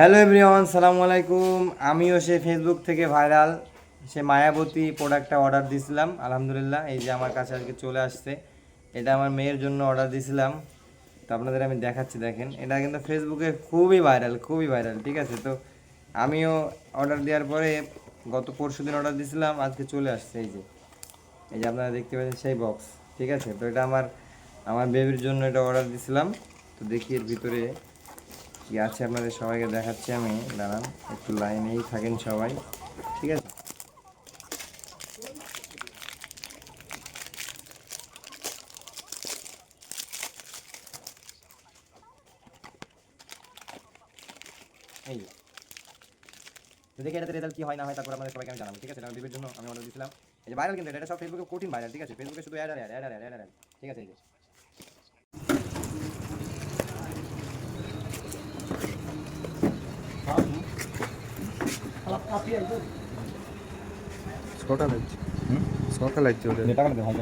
Hello everyone, সালামু আলাইকুম। আমিও সে ফেসবুক থেকে ভাইরাল সে মায়াবতী প্রোডাক্টটা অর্ডার দিয়েছিলাম। আলহামদুলিল্লাহ, এই যে আমার কাছে আজকে চলে আসছে। এটা আমার মেয়ের জন্য অর্ডার দিয়েছিলাম। তো আপনাদের আমি দেখাচ্ছি, দেখেন। এটা কিন্তু ফেসবুকে খুবই ভাইরাল, খুবই ভাইরাল। ঠিক আছে, তো আমিও অর্ডার দেওয়ার পরে গত পরশু দিন অর্ডার দিয়েছিলাম, আজকে চলে আসছে। এই যে আপনারা দেখতে পাচ্ছেন সেই বক্স। ঠিক আছে, তো এটা আমার আমার বেবির জন্য এটা অর্ডার দিয়েছিলাম। তো দেখি এর ভিতরে কি আছে, আপনাদের সবাইকে দেখাচ্ছি আমি। দাঁড়ান, একটু লাইনেই থাকেন সবাই। ঠিক আছে, এই যে। তো দেখি এটাতে রেজাল্ট কি হয় না হয়, তারপর আপনাদের সবাইকে আমি জানাবো। ঠিক আছে, আমার বেবির জন্য আমি অর্ডার দিয়েছিলাম। এই যে ভাইরাল, কিন্তু এটা সব ফেসবুকে কঠিন ভাইরাল। ঠিক আছে, ফেসবুকে শুধু অ্যাড আর অ্যাড, অ্যাড আর অ্যাড, অ্যাড আর অ্যাড। ঠিক আছে, এই যে ছটা লাগছে ছটা লাগছে ওটা টাকা দিতে হয়।